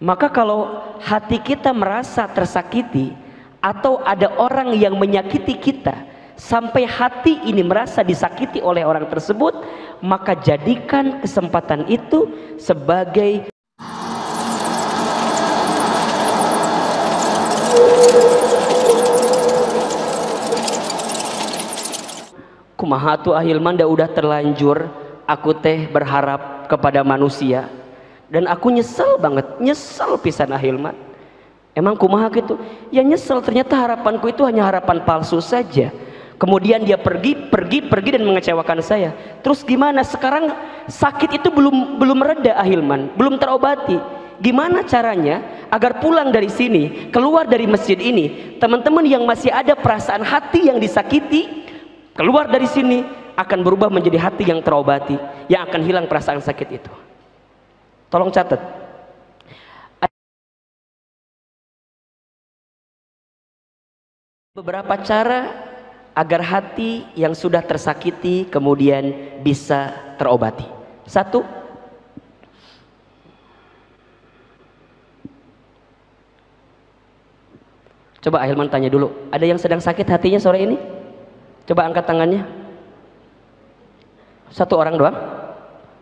Maka kalau hati kita merasa tersakiti atau ada orang yang menyakiti kita sampai hati ini merasa disakiti oleh orang tersebut, maka jadikan kesempatan itu sebagai kumaha tuh Ahilman, da udah terlanjur aku teh berharap kepada manusia dan aku nyesel banget, nyesel pisan Ahilman. Emang kumaha gitu? Ya nyesel, ternyata harapanku itu hanya harapan palsu saja. Kemudian dia pergi dan mengecewakan saya. Terus gimana? Sekarang sakit itu belum reda Ahilman, belum terobati. Gimana caranya agar pulang dari sini, keluar dari masjid ini, teman-teman yang masih ada perasaan hati yang disakiti, keluar dari sini akan berubah menjadi hati yang terobati, yang akan hilang perasaan sakit itu. Tolong catat. Beberapa cara agar hati yang sudah tersakiti kemudian bisa terobati. Satu, coba Ahilman tanya dulu, ada yang sedang sakit hatinya sore ini? Coba angkat tangannya. Satu orang doang?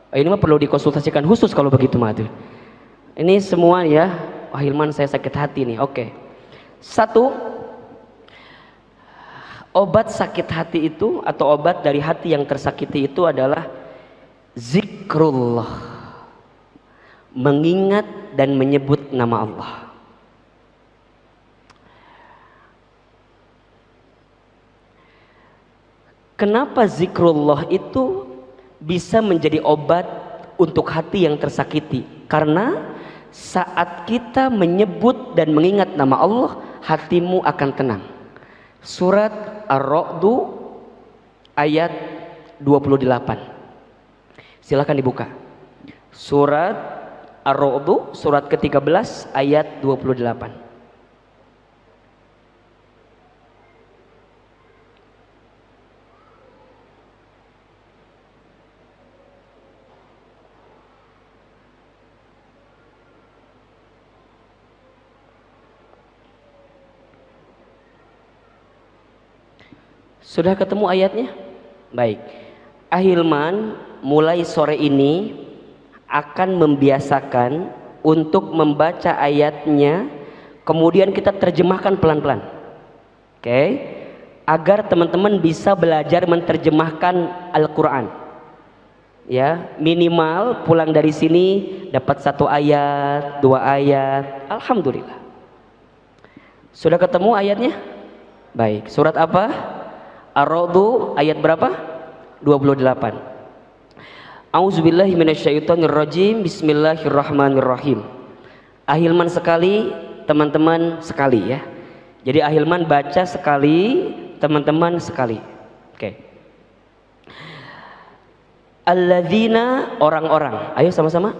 Ini mah perlu dikonsultasikan khusus kalau begitu mah tuh. Ini semua ya, Ahilman saya sakit hati nih. Oke. Satu, obat sakit hati itu atau obat dari hati yang tersakiti itu adalah zikrullah, mengingat dan menyebut nama Allah. Kenapa zikrullah itu bisa menjadi obat untuk hati yang tersakiti? Karena saat kita menyebut dan mengingat nama Allah, hatimu akan tenang. Surat Ar-Ra'du ayat 28. Silakan dibuka. Surat Ar-Ra'du surat ke-13 ayat 28. Sudah ketemu ayatnya? Baik. Ahilman mulai sore ini akan membiasakan untuk membaca ayatnya, kemudian kita terjemahkan pelan-pelan. Oke? Agar teman-teman bisa belajar menerjemahkan Al-Quran. Ya, minimal pulang dari sini dapat 1 ayat, 2 ayat. Alhamdulillah. Sudah ketemu ayatnya? Baik. Surat apa? Ar-Ra'du ayat berapa? 28. A'udzubillahi minasyaitonirrajim. Bismillahirrahmanirrahim. Ahilman sekali, teman-teman sekali ya. Jadi Ahilman baca sekali, teman-teman sekali. Oke. Alladzina, orang-orang. Ayo sama-sama.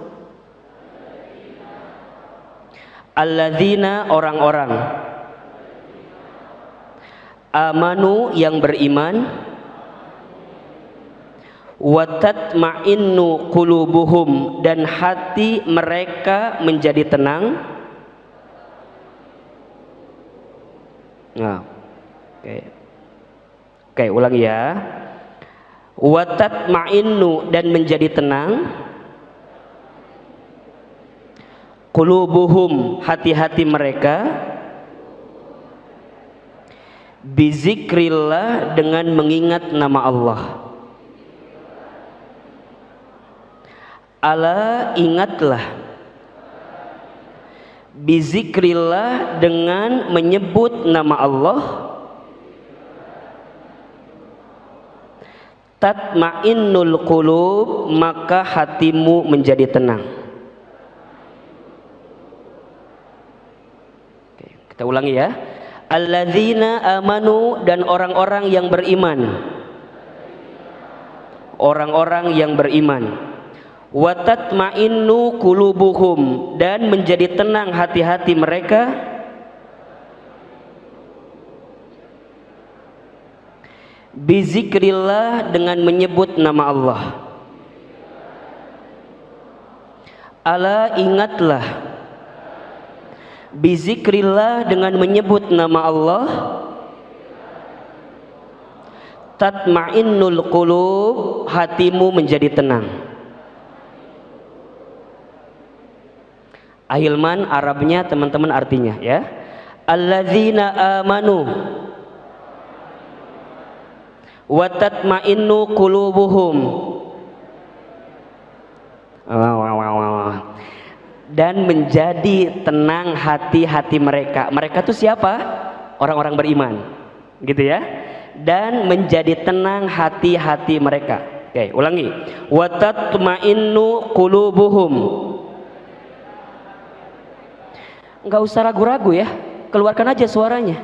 Alladzina, orang-orang. Amanu, yang beriman. Wa tatma'innu qulubuhum, dan hati mereka menjadi tenang. Nah, oke, ulangi ya. Wa tatma'innu, dan menjadi tenang. Qulubuhum, hati-hati mereka. Bizikrillah, dengan mengingat nama Allah. Ala, ingatlah. Bizikrillah, dengan menyebut nama Allah. Tatma'innul qulub, maka hatimu menjadi tenang. Oke, kita ulangi ya. Alladzina amanu, dan orang-orang yang beriman. Orang-orang yang beriman. Wa tatma'innu qulubuhum, dan menjadi tenang hati-hati mereka. Bizikrillah, dengan menyebut nama Allah. Ala, ingatlah. Bizikrillah, dengan menyebut nama Allah. Tatma'innul qulub, hatimu menjadi tenang. Ahilman Arabnya teman-teman artinya ya. Alladzina amanu wa tatma'innu qulubuhum. Dan menjadi tenang hati-hati mereka. Mereka itu siapa? Orang-orang beriman. Gitu ya. Dan menjadi tenang hati-hati mereka. Oke, ulangi. Wa tatma'innu qulubuhum. Enggak usah ragu-ragu ya. Keluarkan aja suaranya.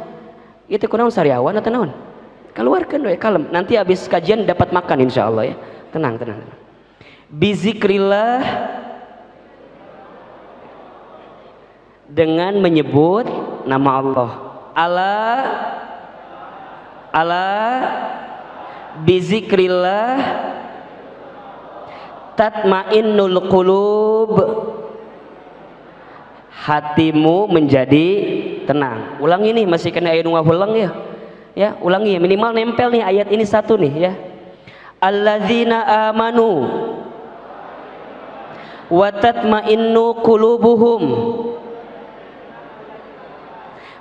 Itu kunaon sariawan atau naon? Keluarkan doa kalem. Nanti habis kajian dapat makan insyaallah ya. Tenang, tenang. Bizikrillah, dengan menyebut nama Allah. Ala bizikrillah tatmainnul qulub, hatimu menjadi tenang. Ulangi nih, masih kena ayat ulang ya. Ya, ulangi ya, minimal nempel nih ayat ini satu nih ya. Alladzina amanu wa tatmainnu qulubuhum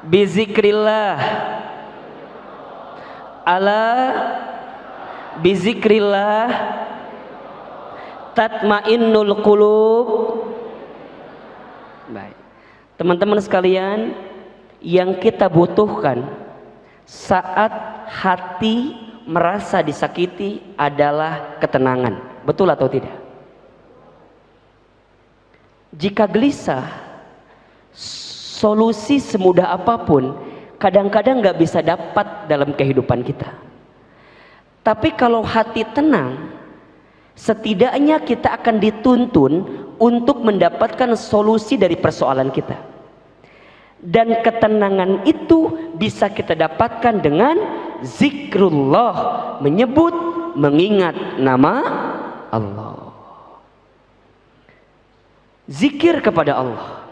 bizikrillah. Ala bizikrillah tatmainnul qulub. Baik. Teman-teman sekalian, yang kita butuhkan saat hati merasa disakiti adalah ketenangan. Betul atau tidak? Jika gelisah, solusi semudah apapun kadang-kadang nggak bisa dapat dalam kehidupan kita. Tapi kalau hati tenang, setidaknya kita akan dituntun untuk mendapatkan solusi dari persoalan kita. Dan ketenangan itu bisa kita dapatkan dengan zikrullah, menyebut, mengingat nama Allah. Zikir kepada Allah.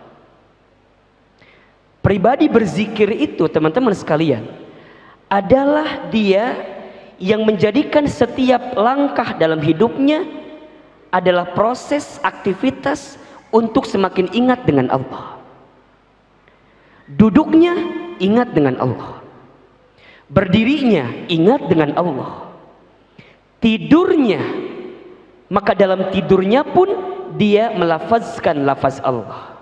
Pribadi berzikir itu, teman-teman sekalian, adalah dia yang menjadikan setiap langkah dalam hidupnya adalah proses aktivitas untuk semakin ingat dengan Allah. Duduknya ingat dengan Allah, berdirinya ingat dengan Allah, tidurnya maka dalam tidurnya pun dia melafazkan lafaz Allah.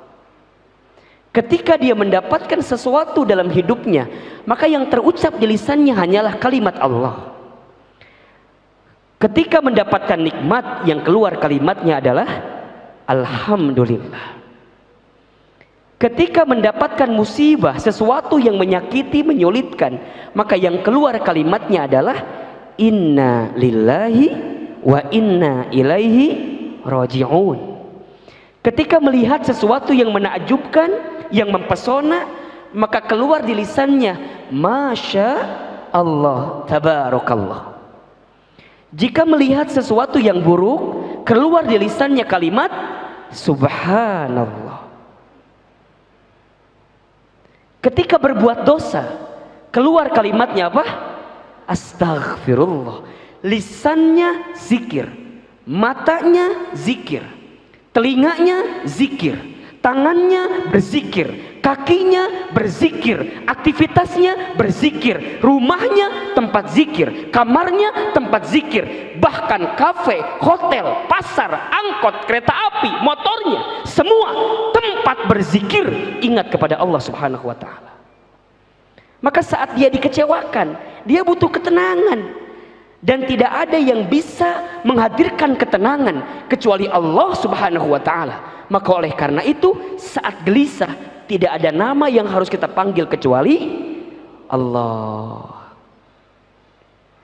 Ketika dia mendapatkan sesuatu dalam hidupnya, maka yang terucap di lisannya hanyalah kalimat Allah. Ketika mendapatkan nikmat, yang keluar kalimatnya adalah alhamdulillah. Ketika mendapatkan musibah, sesuatu yang menyakiti, menyulitkan, maka yang keluar kalimatnya adalah inna lillahi wa inna ilaihi raji'un. Ketika melihat sesuatu yang menakjubkan, yang mempesona, maka keluar di lisannya masya Allah, tabarakallah. Jika melihat sesuatu yang buruk, keluar di lisannya kalimat subhanallah. Ketika berbuat dosa, keluar kalimatnya apa? Astaghfirullah. Lisannya zikir, matanya zikir, telinganya zikir, tangannya berzikir, kakinya berzikir, aktivitasnya berzikir, rumahnya tempat zikir, kamarnya tempat zikir, bahkan kafe, hotel, pasar, angkot, kereta api, motornya, semua tempat berzikir, ingat kepada Allah Subhanahu wa ta'ala. Maka saat dia dikecewakan, dia butuh ketenangan. Dan tidak ada yang bisa menghadirkan ketenangan kecuali Allah Subhanahu wa ta'ala. Maka oleh karena itu, saat gelisah, tidak ada nama yang harus kita panggil kecuali Allah.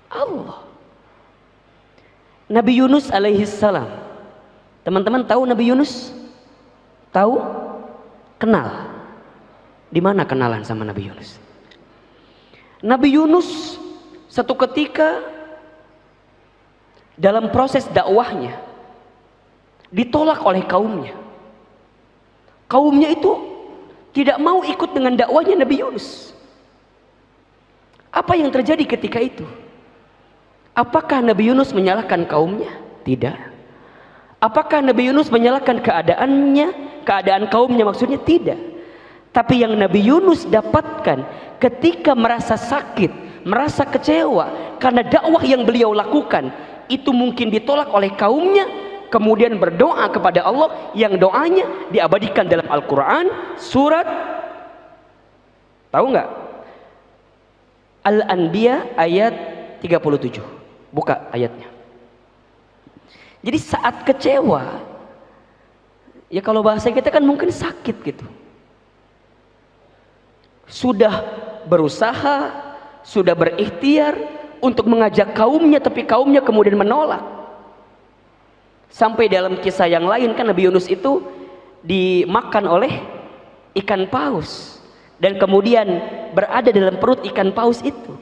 Allah. Nabi Yunus alaihissalam. Teman-teman tahu Nabi Yunus? Tahu? Kenal? Di mana kenalan sama Nabi Yunus? Nabi Yunus satu ketika dalam proses dakwahnya ditolak oleh kaumnya. Kaumnya itu tidak mau ikut dengan dakwahnya Nabi Yunus. Apa yang terjadi ketika itu? Apakah Nabi Yunus menyalahkan kaumnya? Tidak. Apakah Nabi Yunus menyalahkan keadaan kaumnya maksudnya? Tidak. Tapi yang Nabi Yunus dapatkan ketika merasa sakit, merasa kecewa karena dakwah yang beliau lakukan itu mungkin ditolak oleh kaumnya, kemudian berdoa kepada Allah yang doanya diabadikan dalam Al-Quran surat, tahu nggak? Al-Anbiya ayat 37. Buka ayatnya. Jadi saat kecewa, ya kalau bahasa kita kan mungkin sakit gitu. Sudah berusaha, sudah berikhtiar untuk mengajak kaumnya, tapi kaumnya kemudian menolak. Sampai dalam kisah yang lain kan Nabi Yunus itu dimakan oleh ikan paus dan kemudian berada dalam perut ikan paus itu.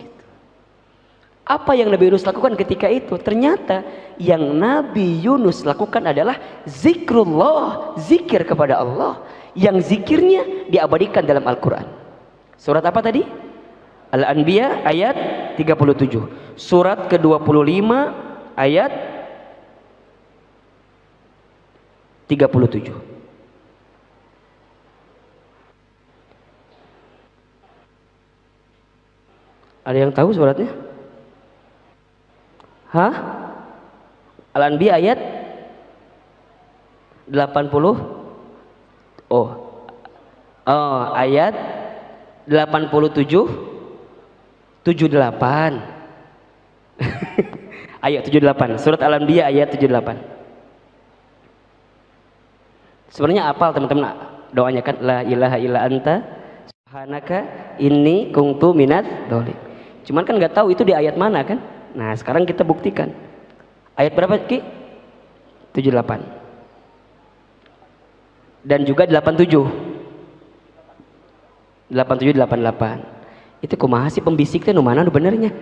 Apa yang Nabi Yunus lakukan ketika itu? Ternyata yang Nabi Yunus lakukan adalah zikrullah, zikir kepada Allah, yang zikirnya diabadikan dalam Al-Quran. Surat apa tadi? Al-Anbiya ayat 37. Surat ke-25 ayat 37. Ada yang tahu suratnya? Hah? Al-Anbiya ayat 80. Oh, ayat 87 78. Ayat 78. Surat Al-Anbiya ayat 78. Sebenarnya apal teman-teman doanya kan, la ilaha illa anta subhanaka inni kuntu minadz dzalimin. Cuman kan nggak tahu itu di ayat mana kan? Nah, sekarang kita buktikan. Ayat berapa, Ki? 78. Dan juga 87. 87 88. Itu kumaha sih pembisiknya nu mana nu benernya?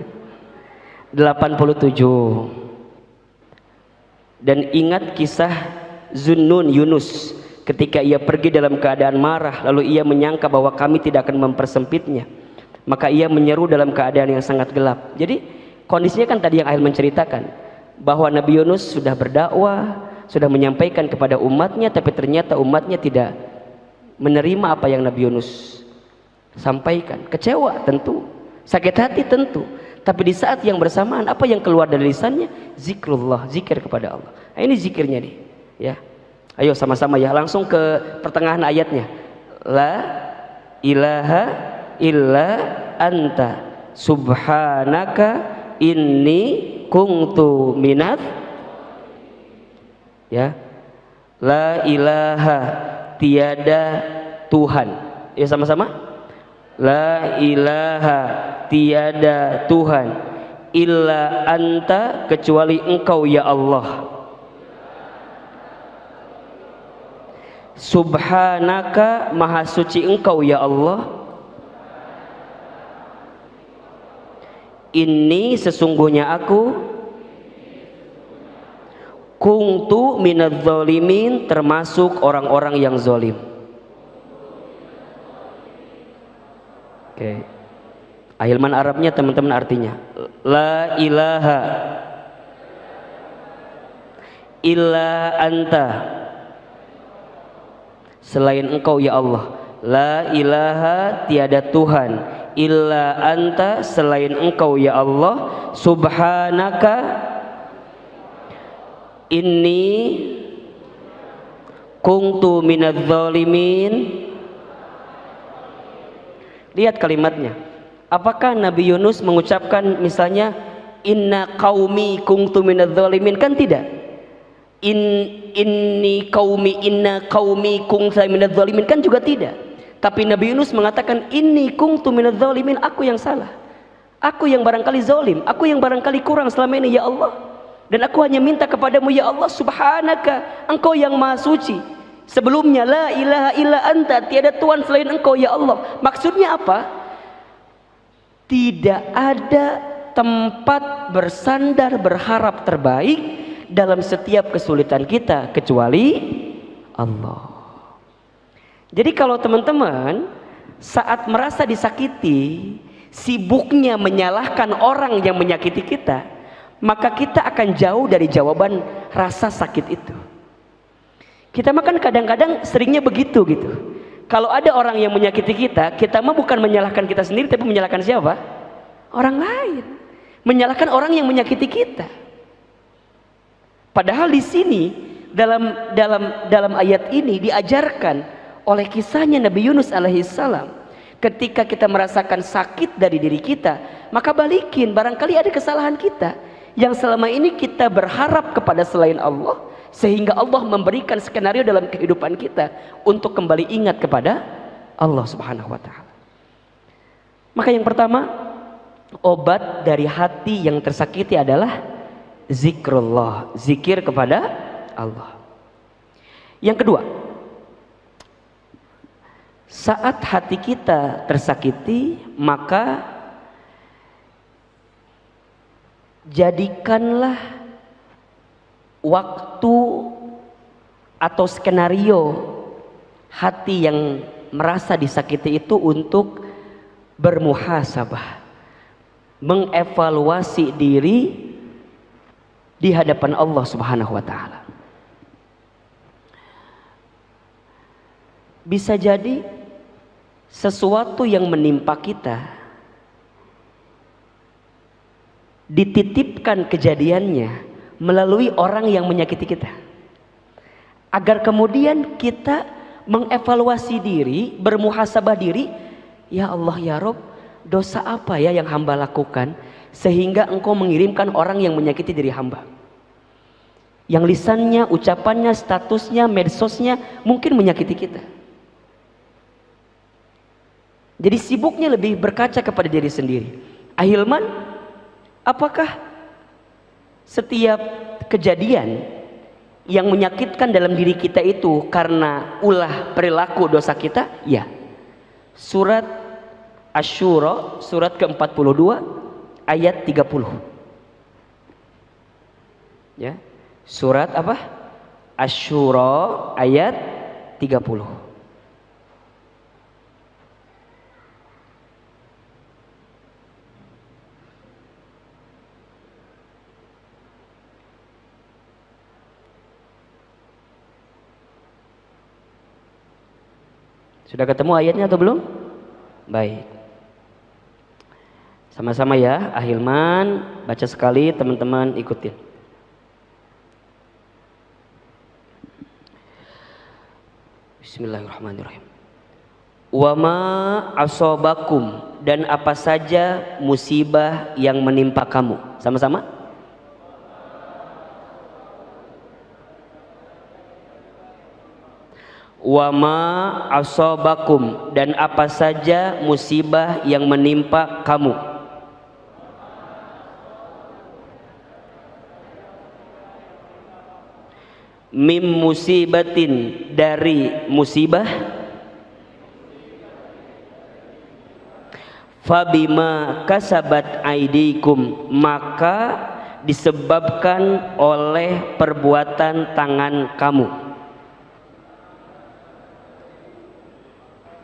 87. Dan ingat kisah Zunnun Yunus ketika ia pergi dalam keadaan marah, lalu ia menyangka bahwa kami tidak akan mempersempitnya. Maka ia menyeru dalam keadaan yang sangat gelap. Jadi kondisinya kan tadi yang Ahil menceritakan bahwa Nabi Yunus sudah berdakwah, sudah menyampaikan kepada umatnya, tapi ternyata umatnya tidak menerima apa yang Nabi Yunus sampaikan. Kecewa tentu, sakit hati tentu, tapi di saat yang bersamaan apa yang keluar dari lisannya? Zikrullah, zikir kepada Allah. Nah, ini zikirnya nih, ya. Ayo sama-sama ya, langsung ke pertengahan ayatnya. La ilaha illa anta subhanaka inni kuntu minadz, ya. La ilaha, tiada Tuhan, ya sama-sama. La ilaha, tiada Tuhan, illa anta, kecuali engkau ya Allah. Subhanaka, maha suci engkau ya Allah. Inni, sesungguhnya aku, kuntu minadz dzalimin, termasuk orang-orang yang zalim. Oke. Ahilman Arabnya teman-teman artinya la ilaha illa anta, selain engkau ya Allah. La ilaha, tiada Tuhan, illa anta, selain engkau ya Allah. Subhanaka, inni kuntu minadz dzalimin. Lihat kalimatnya. Apakah Nabi Yunus mengucapkan misalnya inna qaumi kuntu minadz dzalimin? Kan tidak. Inni qaumi, inna qaumi kuntu minadz dzalimin, kan juga tidak. Tapi Nabi Yunus mengatakan inni kuntu minadz dzalimin, aku yang salah, aku yang barangkali zalim, aku yang barangkali kurang selama ini ya Allah, dan aku hanya minta kepadamu ya Allah. Subhanaka, engkau yang maha suci. Sebelumnya la ilaha illa anta, tiada Tuhan selain engkau ya Allah. Maksudnya apa? Tidak ada tempat bersandar berharap terbaik dalam setiap kesulitan kita kecuali Allah. Jadi kalau teman-teman saat merasa disakiti, sibuknya menyalahkan orang yang menyakiti kita, maka kita akan jauh dari jawaban rasa sakit itu. Kita makan kadang-kadang seringnya begitu gitu. Kalau ada orang yang menyakiti kita, kita mah bukan menyalahkan kita sendiri, tapi menyalahkan siapa? Orang lain. Menyalahkan orang yang menyakiti kita. Padahal di sini dalam ayat ini diajarkan oleh kisahnya Nabi Yunus alaihissalam. Ketika kita merasakan sakit dari diri kita, maka balikin, barangkali ada kesalahan kita yang selama ini kita berharap kepada selain Allah, sehingga Allah memberikan skenario dalam kehidupan kita untuk kembali ingat kepada Allah Subhanahu wa taala. Maka yang pertama, obat dari hati yang tersakiti adalah zikrullah, zikir kepada Allah. Yang kedua, saat hati kita tersakiti, maka jadikanlah waktu atau skenario hati yang merasa disakiti itu untuk bermuhasabah, mengevaluasi diri di hadapan Allah Subhanahu wa taala. Bisa jadi sesuatu yang menimpa kita dititipkan kejadiannya melalui orang yang menyakiti kita, agar kemudian kita mengevaluasi diri, bermuhasabah diri. Ya Allah ya Rob, dosa apa ya yang hamba lakukan sehingga engkau mengirimkan orang yang menyakiti diri hamba, yang lisannya, ucapannya, statusnya, medsosnya mungkin menyakiti kita. Jadi sibuknya lebih berkaca kepada diri sendiri. Ahilman, apakah setiap kejadian yang menyakitkan dalam diri kita itu karena ulah perilaku dosa kita? Ya. Surat Asy-Syura, surat ke-42 ayat 30. Ya. Surat apa? Asy-Syura ayat 30. Sudah ketemu ayatnya atau belum? Baik. Sama-sama ya, Ahilman baca sekali, teman-teman ikutin. Bismillahirrahmanirrahim. Wa ma asobakum, dan apa saja musibah yang menimpa kamu. Sama-sama. Wa ma asobakum, dan apa saja musibah yang menimpa kamu. Mim musibatin, dari musibah. Fabima kasabat aidikum, maka disebabkan oleh perbuatan tangan kamu.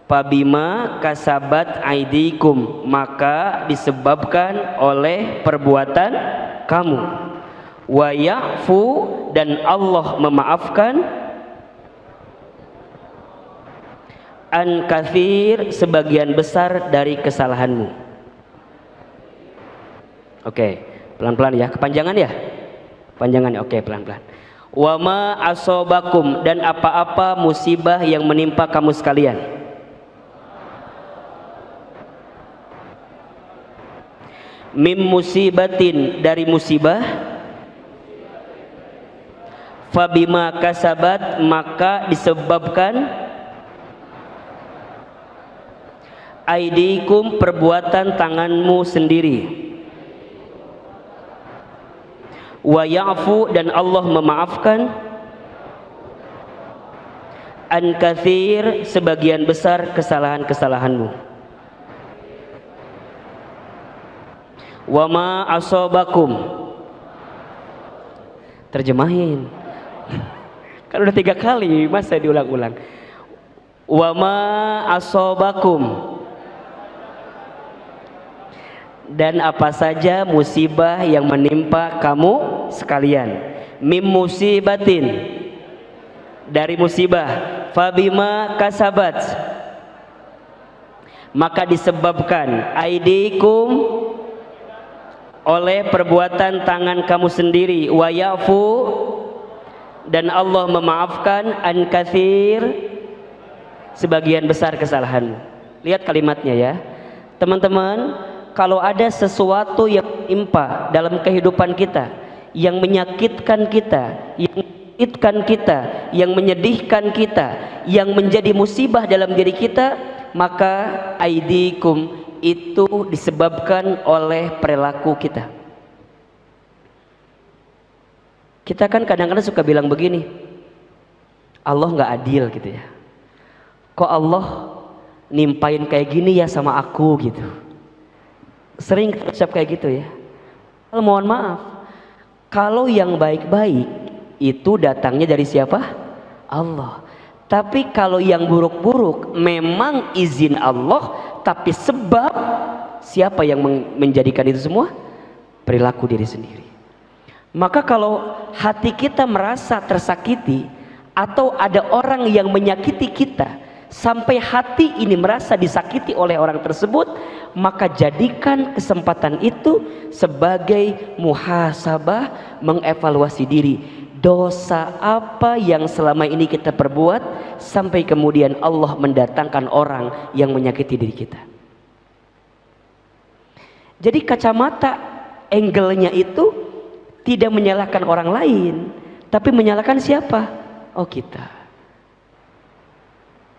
Fabima kasabat aidikum, maka disebabkan oleh perbuatan kamu. Wa ya'fu, dan Allah memaafkan, an katsir, sebagian besar dari kesalahanmu. Oke, pelan-pelan ya, kepanjangan ya? Panjangan ya, oke, pelan-pelan. Wa ma asobakum, dan apa-apa musibah yang menimpa kamu sekalian. Mim musibatin, dari musibah. Fabima kasabat, maka disebabkan aidikum, perbuatan tanganmu sendiri. Wa ya'fu, dan Allah memaafkan, an katsir, sebagian besar kesalahan-kesalahanmu. Wa ma asobakum, terjemahin. Kan udah 3 kali, masa diulang-ulang. wa ma asobakum, dan apa saja musibah yang menimpa kamu sekalian, mim musibatin, dari musibah, fabima kasabat, maka disebabkan, aidikum, oleh perbuatan tangan kamu sendiri, wa yafu, dan Allah memaafkan, an katsir, sebagian besar kesalahan. Lihat kalimatnya ya teman-teman. Kalau ada sesuatu yang menimpa dalam kehidupan kita, yang menyakitkan kita, yang menyedihkan kita, yang menjadi musibah dalam diri kita, maka aidikum itu disebabkan oleh perilaku kita. Kita kan kadang-kadang suka bilang begini, Allah nggak adil gitu ya. Kok Allah nimpain kayak gini ya sama aku gitu. Sering ucap kayak gitu ya. Mohon maaf, kalau yang baik-baik itu datangnya dari siapa? Allah. Tapi kalau yang buruk-buruk memang izin Allah, tapi sebab siapa yang menjadikan itu semua? Perilaku diri sendiri. Maka kalau hati kita merasa tersakiti, atau ada orang yang menyakiti kita sampai hati ini merasa disakiti oleh orang tersebut, maka jadikan kesempatan itu sebagai muhasabah, mengevaluasi diri. Dosa apa yang selama ini kita perbuat sampai kemudian Allah mendatangkan orang yang menyakiti diri kita. Jadi kacamata angle-nya itu tidak menyalahkan orang lain, tapi menyalahkan siapa? Oh, kita.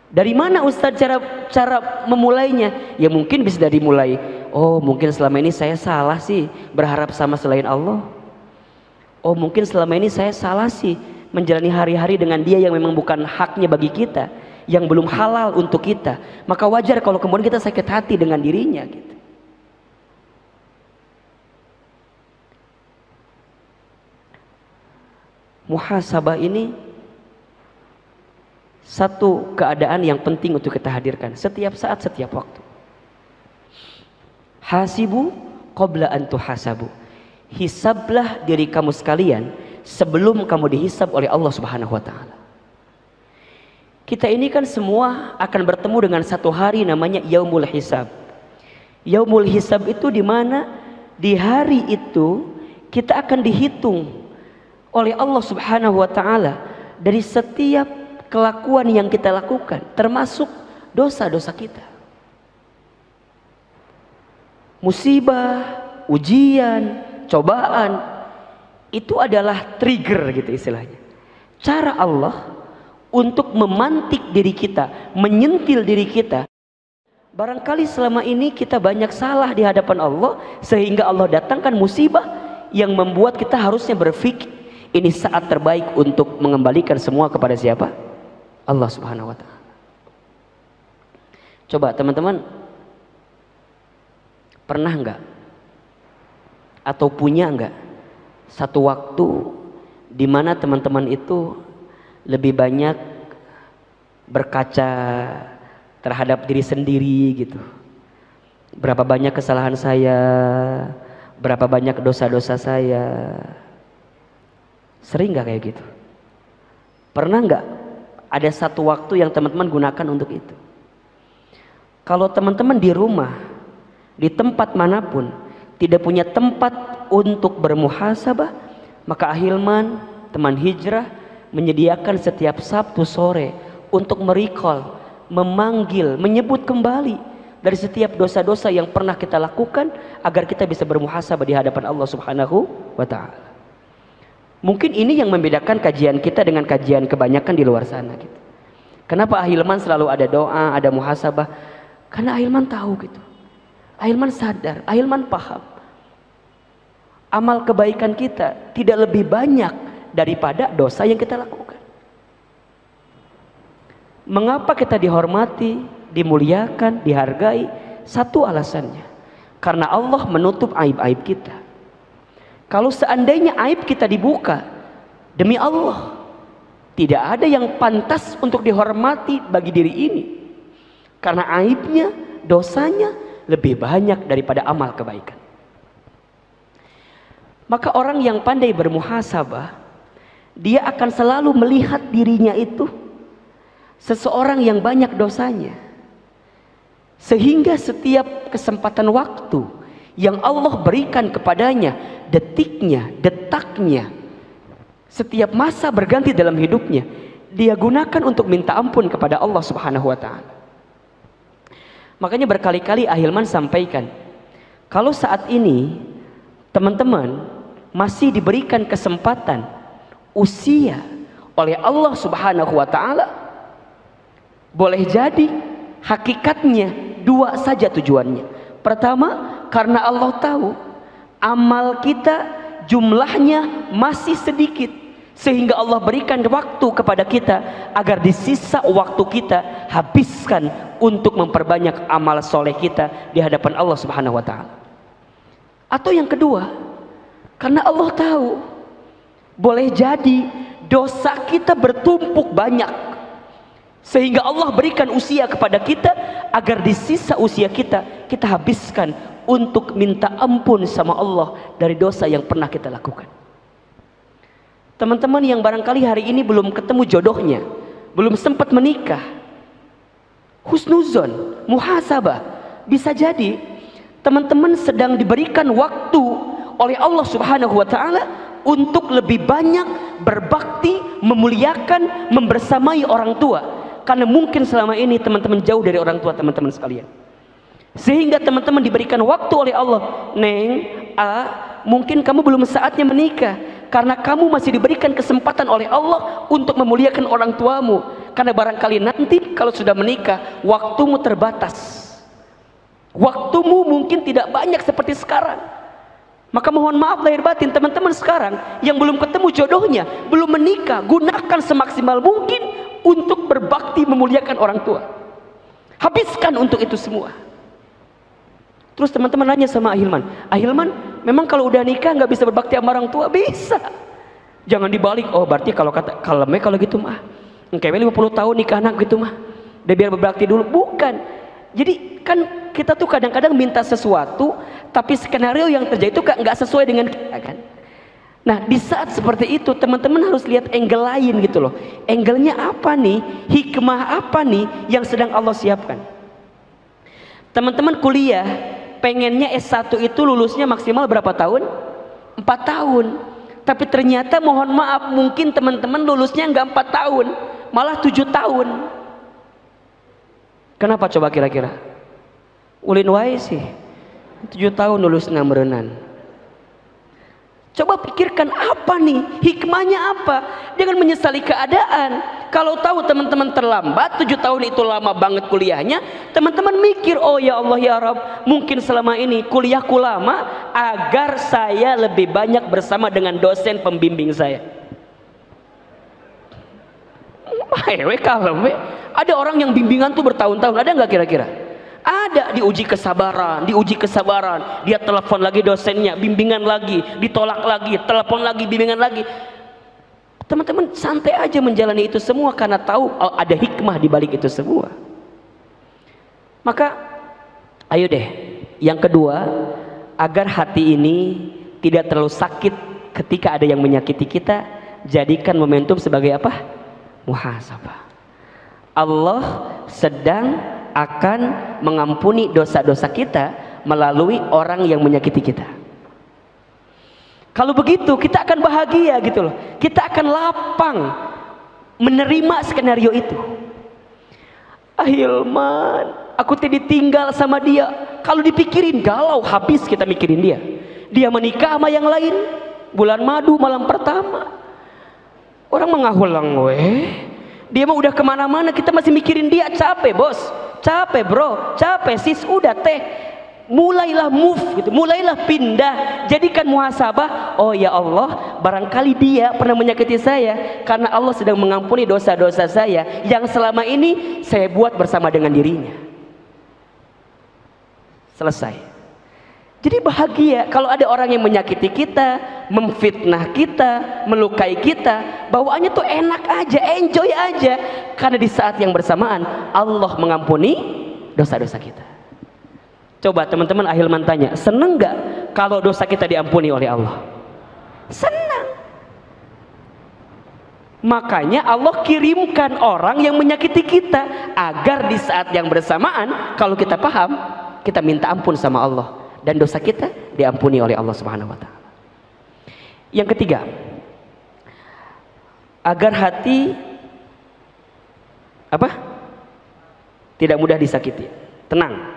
Dari mana Ustadz cara memulainya? Ya mungkin bisa dari mulai, oh mungkin selama ini saya salah sih berharap sama selain Allah. Oh mungkin selama ini saya salah sih menjalani hari-hari dengan dia yang memang bukan haknya bagi kita, yang belum halal untuk kita. Maka wajar kalau kemudian kita sakit hati dengan dirinya gitu. Muhasabah ini satu keadaan yang penting untuk kita hadirkan setiap saat, setiap waktu. Hasibu qabla an tuhasabu. Hisablah diri kamu sekalian sebelum kamu dihisab oleh Allah Subhanahu wa taala. Kita ini kan semua akan bertemu dengan satu hari namanya yaumul hisab. Yaumul hisab itu di mana di hari itu kita akan dihitung oleh Allah Subhanahu wa taala dari setiap kelakuan yang kita lakukan, termasuk dosa-dosa kita. Musibah, ujian, cobaan itu adalah trigger gitu istilahnya. Cara Allah untuk memantik diri kita, menyentil diri kita. Barangkali selama ini kita banyak salah di hadapan Allah sehingga Allah datangkan musibah yang membuat kita harusnya berpikir ini saat terbaik untuk mengembalikan semua kepada siapa? Allah Subhanahu wa taala. Coba teman-teman pernah enggak atau punya enggak satu waktu di mana teman-teman itu lebih banyak berkaca terhadap diri sendiri gitu. Berapa banyak kesalahan saya, berapa banyak dosa-dosa saya. Sering enggak kayak gitu? Pernah enggak ada satu waktu yang teman-teman gunakan untuk itu? Kalau teman-teman di rumah, di tempat manapun tidak punya tempat untuk bermuhasabah, maka Ahilman, teman hijrah, menyediakan setiap Sabtu sore untuk merecall, memanggil, menyebut kembali dari setiap dosa-dosa yang pernah kita lakukan agar kita bisa bermuhasabah di hadapan Allah Subhanahu wa taala. Mungkin ini yang membedakan kajian kita dengan kajian kebanyakan di luar sana gitu. Kenapa Ahilman selalu ada doa, ada muhasabah? Karena Ahilman tahu gitu. Ahilman sadar, Ahilman paham. Amal kebaikan kita tidak lebih banyak daripada dosa yang kita lakukan. Mengapa kita dihormati, dimuliakan, dihargai? Satu alasannya, karena Allah menutup aib-aib kita. Kalau seandainya aib kita dibuka, demi Allah tidak ada yang pantas untuk dihormati bagi diri ini, karena aibnya, dosanya lebih banyak daripada amal kebaikan. Maka orang yang pandai bermuhasabah, dia akan selalu melihat dirinya itu seseorang yang banyak dosanya, sehingga setiap kesempatan waktu yang Allah berikan kepadanya, detiknya, detaknya, setiap masa berganti dalam hidupnya, dia gunakan untuk minta ampun kepada Allah Subhanahu wa ta'ala. Makanya berkali-kali Ahilman sampaikan, kalau saat ini teman-teman masih diberikan kesempatan usia oleh Allah Subhanahu wa ta'ala, boleh jadi hakikatnya dua saja tujuannya. Pertama, karena Allah tahu amal kita jumlahnya masih sedikit, sehingga Allah berikan waktu kepada kita agar di sisa waktu kita habiskan untuk memperbanyak amal soleh kita di hadapan Allah Subhanahu wa ta'ala. Atau yang kedua, karena Allah tahu boleh jadi dosa kita bertumpuk banyak, sehingga Allah berikan usia kepada kita agar di sisa usia kita, kita habiskan untuk minta ampun sama Allah dari dosa yang pernah kita lakukan. Teman-teman yang barangkali hari ini belum ketemu jodohnya, belum sempat menikah, husnuzon, muhasabah, bisa jadi teman-teman sedang diberikan waktu oleh Allah Subhanahu wa ta'ala untuk lebih banyak berbakti, memuliakan, membersamai orang tua, karena mungkin selama ini teman-teman jauh dari orang tua teman-teman sekalian, sehingga teman-teman diberikan waktu oleh Allah. Neng, mungkin kamu belum saatnya menikah, karena kamu masih diberikan kesempatan oleh Allah untuk memuliakan orang tuamu, karena barangkali nanti kalau sudah menikah waktumu terbatas, waktumu mungkin tidak banyak seperti sekarang. Maka mohon maaf lahir batin teman-teman sekarang yang belum ketemu jodohnya, belum menikah, gunakan semaksimal mungkin untuk berbakti, memuliakan orang tua. Habiskan untuk itu semua. Terus teman-teman nanya sama Ahilman, Ahilman memang kalau udah nikah nggak bisa berbakti sama orang tua? Bisa. Jangan dibalik, oh berarti kalau kata kalau gitu mah kayak 50 tahun nikah anak gitu mah udah biar berbakti dulu. Bukan. Jadi kan kita tuh kadang-kadang minta sesuatu, tapi skenario yang terjadi itu nggak sesuai dengan kita kan. Nah di saat seperti itu teman-teman harus lihat angle lain gitu loh. Angle-nya apa nih? Hikmah apa nih yang sedang Allah siapkan? Teman-teman kuliah, pengennya S1 itu lulusnya maksimal berapa tahun? 4 tahun. Tapi ternyata mohon maaf, mungkin teman-teman lulusnya nggak 4 tahun, malah 7 tahun. Kenapa coba kira-kira? Ulin wae sih 7 tahun lulusnya merenan. Coba pikirkan apa nih hikmahnya, apa? Jangan menyesali keadaan. Kalau tahu teman-teman terlambat 7 tahun itu lama banget kuliahnya, teman-teman mikir, oh ya Allah ya Rabb, mungkin selama ini kuliahku lama agar saya lebih banyak bersama dengan dosen pembimbing saya. Ada orang yang bimbingan tuh bertahun-tahun, ada nggak kira-kira? Ada, diuji kesabaran, dia telepon lagi dosennya, bimbingan lagi, ditolak lagi, telepon lagi, bimbingan lagi. Teman-teman santai aja menjalani itu semua karena tahu ada hikmah di balik itu semua. Maka ayo deh, yang kedua, agar hati ini tidak terlalu sakit ketika ada yang menyakiti kita, jadikan momentum sebagai apa? Muhasabah. Allah sedang akan mengampuni dosa-dosa kita melalui orang yang menyakiti kita. Kalau begitu kita akan bahagia gitu loh. Kita akan lapang menerima skenario itu. Ahilman, aku tadi ditinggal sama dia. Kalau dipikirin galau habis kita mikirin dia. Dia menikah sama yang lain, bulan madu malam pertama. Orang mengahulang dia mah udah kemana-mana, kita masih mikirin dia. Capek bos, capek bro, capek sis, udah teh mulailah move gitu, mulailah pindah, jadikan muhasabah. Oh ya Allah, barangkali dia pernah menyakiti saya, karena Allah sedang mengampuni dosa-dosa saya yang selama ini saya buat bersama dengan dirinya. Selesai. Jadi bahagia kalau ada orang yang menyakiti kita, memfitnah kita, melukai kita, bawaannya tuh enak aja, enjoy aja. Karena di saat yang bersamaan Allah mengampuni dosa-dosa kita. Coba teman-teman Ahilman tanya, seneng gak kalau dosa kita diampuni oleh Allah? Senang. Makanya Allah kirimkan orang yang menyakiti kita, agar di saat yang bersamaan kalau kita paham, kita minta ampun sama Allah dan dosa kita diampuni oleh Allah Subhanahu wa taala. Yang ketiga, agar hati apa? Tidak mudah disakiti, tenang.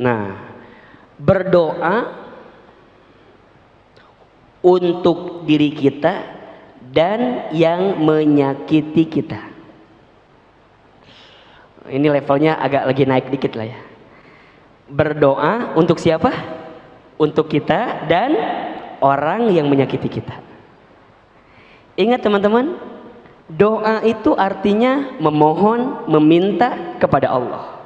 Nah, berdoa untuk diri kita dan yang menyakiti kita. Ini levelnya agak lagi naik dikit lah ya. Berdoa untuk siapa? Untuk kita dan orang yang menyakiti kita. Ingat teman-teman, doa itu artinya memohon, meminta kepada Allah.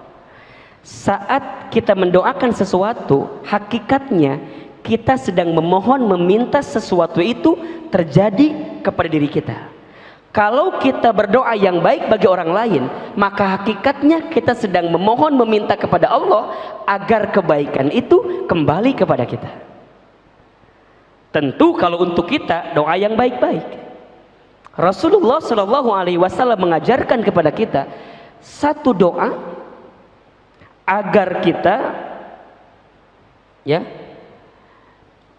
Saat kita mendoakan sesuatu, hakikatnya kita sedang memohon, meminta sesuatu itu terjadi kepada diri kita. Kalau kita berdoa yang baik bagi orang lain, maka hakikatnya kita sedang memohon, meminta kepada Allah agar kebaikan itu kembali kepada kita. Tentu kalau untuk kita, doa yang baik-baik. Rasulullah Shallallahu Alaihi Wasallam mengajarkan kepada kita satu doa agar kita ya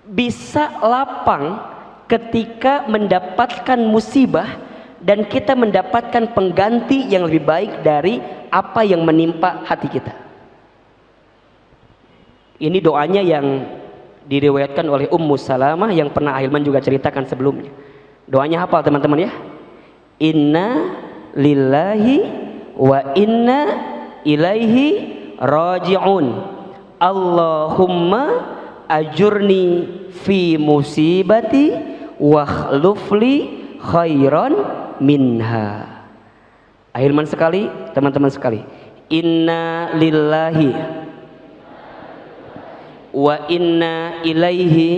bisa lapang ketika mendapatkan musibah dan kita mendapatkan pengganti yang lebih baik dari apa yang menimpa hati kita. Ini doanya yang diriwayatkan oleh Ummu Salamah yang pernah Ahilman juga ceritakan sebelumnya. Doanya hafal teman-teman ya. Inna lillahi wa inna ilaihi raji'un. Allahumma ajurni fi musibati wa khlufli khairan minha. Ahilman sekali, teman-teman sekali. Inna lillahi wa inna ilaihi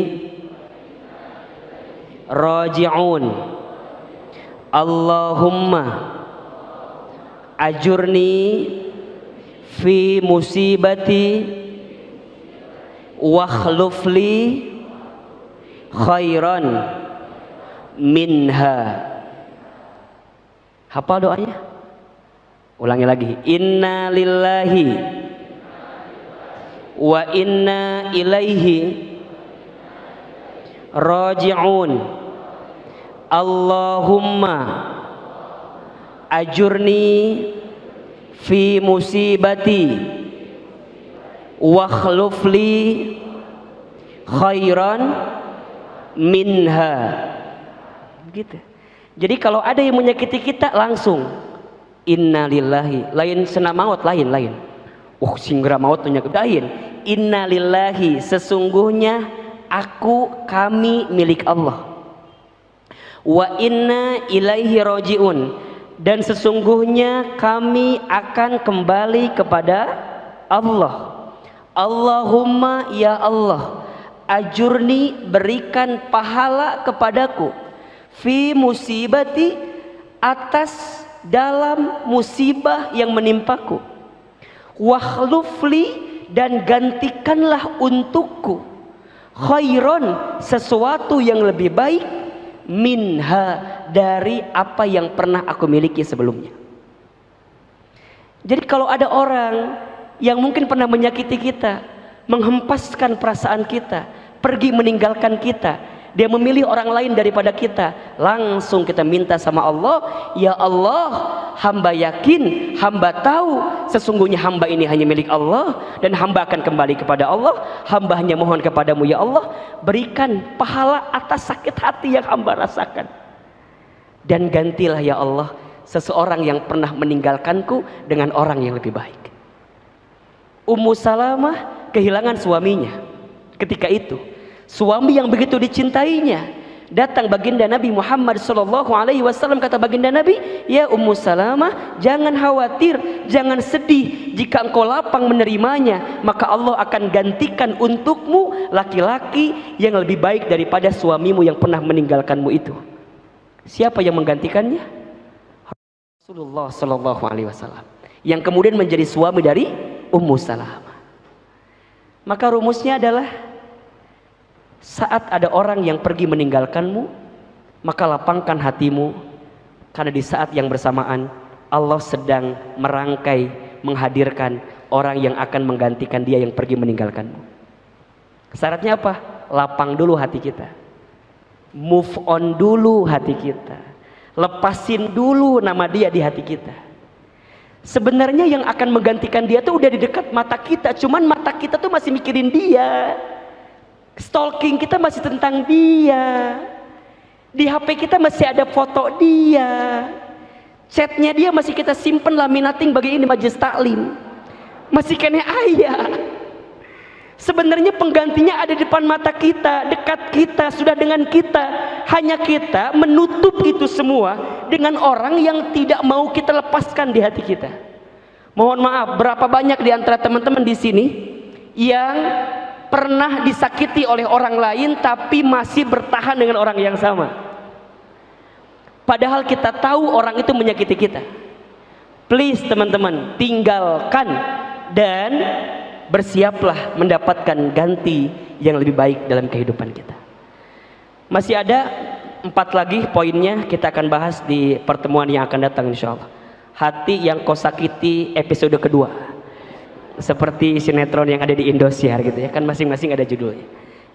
raji'un. Allahumma ajurni fi musibati wa khlufli khairan minha. Hafal doanya? Ulangi lagi. Inna lillahi wa inna ilaihi raji'un. Allahumma ajurni fi musibati wa khlufli khairan minha. Gitu. Jadi kalau ada yang menyakiti kita langsung innalillahi, lain senam maut, lain. Singgara maut menyakiti. Innalillahi, sesungguhnya kami milik Allah. Wa inna ilaihi raji'un, dan sesungguhnya kami akan kembali kepada Allah. Allahumma ya Allah, ajurni, berikan pahala kepadaku, fi musibati, atas dalam musibah yang menimpaku, wakhlufli, dan gantikanlah untukku, khairon, sesuatu yang lebih baik, minha, dari apa yang pernah aku miliki sebelumnya. Jadi kalau ada orang yang mungkin pernah menyakiti kita, menghempaskan perasaan kita, pergi meninggalkan kita, dia memilih orang lain daripada kita, langsung kita minta sama Allah, ya Allah, hamba yakin, hamba tahu sesungguhnya hamba ini hanya milik Allah dan hamba akan kembali kepada Allah. Hamba hanya mohon kepadamu ya Allah, berikan pahala atas sakit hati yang hamba rasakan, dan gantilah ya Allah seseorang yang pernah meninggalkanku dengan orang yang lebih baik. Ummu Salamah kehilangan suaminya ketika itu. Suami yang begitu dicintainya, Datang baginda Nabi Muhammad sallallahu alaihi wasallam, kata baginda Nabi, "Ya Ummu Salamah, jangan khawatir, jangan sedih. Jika engkau lapang menerimanya, maka Allah akan gantikan untukmu laki-laki yang lebih baik daripada suamimu yang pernah meninggalkanmu itu." Siapa yang menggantikannya? Rasulullah sallallahu alaihi wasallam, yang kemudian menjadi suami dari Ummu Salamah. Maka rumusnya adalah, saat ada orang yang pergi meninggalkanmu, maka lapangkan hatimu, karena di saat yang bersamaan Allah sedang merangkai, menghadirkan orang yang akan menggantikan dia yang pergi meninggalkanmu. Syaratnya apa? Lapang dulu hati kita, move on dulu hati kita, lepasin dulu nama dia di hati kita. Sebenarnya yang akan menggantikan dia tuh udah di dekat mata kita, cuman mata kita tuh masih mikirin dia. Stalking kita masih tentang dia. Di HP kita masih ada foto dia. Chatnya dia masih kita simpen laminating bagi ini majelis taklim. Masih kene ayah. Sebenarnya penggantinya ada di depan mata kita, dekat kita, sudah dengan kita. Hanya kita menutup itu semua dengan orang yang tidak mau kita lepaskan di hati kita. Mohon maaf, berapa banyak di antara teman-teman di sini yang pernah disakiti oleh orang lain tapi masih bertahan dengan orang yang sama, padahal kita tahu orang itu menyakiti kita. Please teman-teman, tinggalkan dan bersiaplah mendapatkan ganti yang lebih baik dalam kehidupan kita. Masih ada 4 lagi poinnya, kita akan bahas di pertemuan yang akan datang insyaallah. Hati yang kau sakiti episode kedua, seperti sinetron yang ada di Indosiar gitu ya kan, masing-masing ada judulnya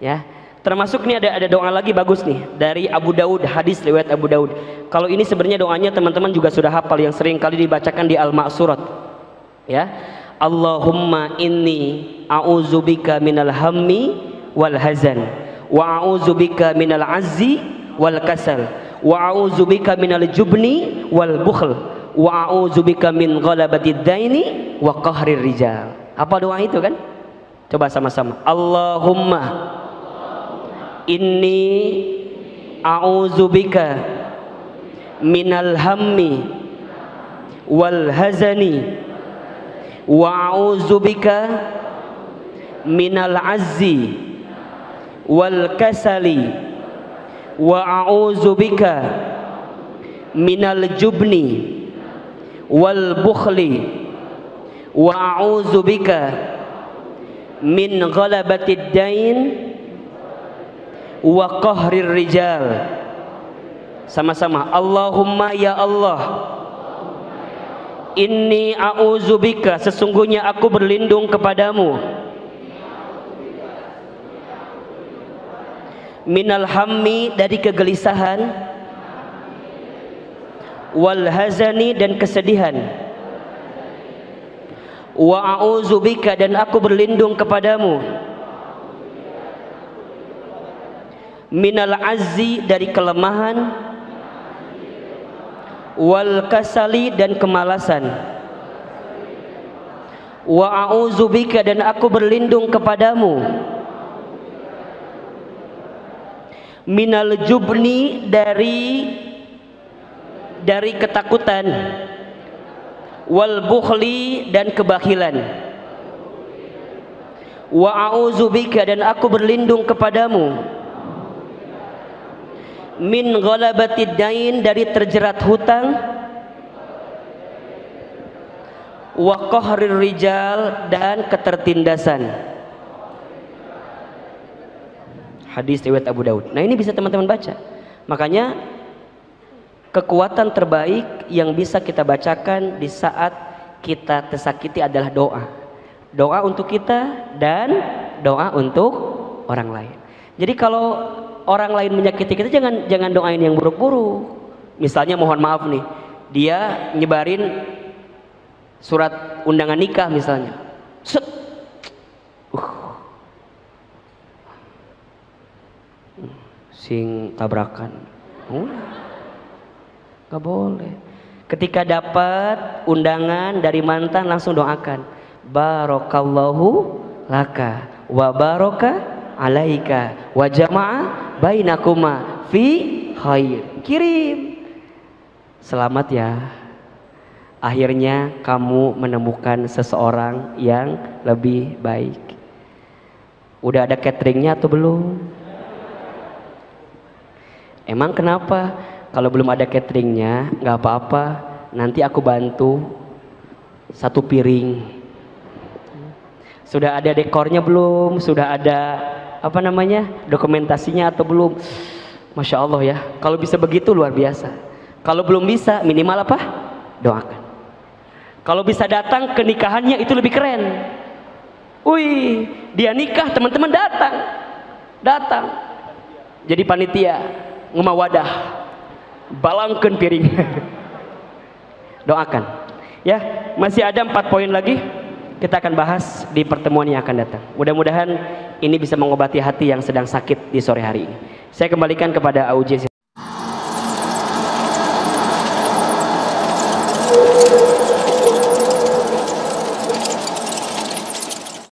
ya. Termasuk nih ada doa lagi bagus nih dari Abu Daud, hadis riwayat Abu Daud. Kalau ini sebenarnya doanya teman-teman juga sudah hafal, yang sering kali dibacakan di Al-Ma'surat ya. Allahumma inni a'udzubika minal hammi wal hazan, wa a'udzubika minal azzi wal kasal, wa a'udzubika minal jubni wal bukhl, wa a'udzubika min ghalabatid daini wa qahrir rijal. Apa doa itu kan? Coba sama-sama. Allahumma inni a'udzubika minal hammi wal hazani, wa a'udzubika minal azzi wal kasali, wa a'udzubika minal jubni wal bukhli, wa a'udzubika min ghalabatid dain wa qahrir rijal. Sama-sama. Allahumma ya Allah, inni a'udzubika, sesungguhnya aku berlindung kepadamu, minal hammi, dari kegelisahan, wal hazani, dan kesedihan, wa a'udzubika, dan aku berlindung kepadamu, minal azzi, dari kelemahan, wal kasali, dan kemalasan, wa a'udzubika, dan aku berlindung kepadamu, minal jubni, dari ketakutan, wal bukhli, dan kebakilan, wa a'udzubika, dan aku berlindung kepadamu, min ghalabatid dain, dari terjerat hutang, wa qahrir rijal, dan ketertindasan. Hadis riwayat Abu Daud. Nah ini bisa teman-teman baca. Makanya kekuatan terbaik yang bisa kita bacakan di saat kita tersakiti adalah doa. Doa untuk kita dan doa untuk orang lain. Jadi kalau orang lain menyakiti kita, jangan doain yang buruk-buruk. Misalnya mohon maaf nih, dia nyebarin surat undangan nikah misalnya, set, sing tabrakan, nggak boleh. Ketika dapat undangan dari mantan, langsung doakan, barakallahu laka wa baraka alaika wa jama'a bainakuma fi khair. Kirim. Selamat ya. Akhirnya kamu menemukan seseorang yang lebih baik. Udah ada cateringnya atau belum? Emang kenapa? Kalau belum ada cateringnya, nggak apa-apa. Nanti aku bantu 1 piring. Sudah ada dekornya belum? Sudah ada apa namanya? Dokumentasinya atau belum? Masya Allah ya. Kalau bisa begitu luar biasa. Kalau belum bisa, minimal apa? Doakan. Kalau bisa datang ke nikahannya itu lebih keren. Wih, dia nikah, teman-teman datang. Jadi panitia, ngemawadah, balangkeun piring. Doakan. Ya, masih ada 4 poin lagi. Kita akan bahas di pertemuan yang akan datang. Mudah-mudahan ini bisa mengobati hati yang sedang sakit di sore hari ini. Saya kembalikan kepada Auji.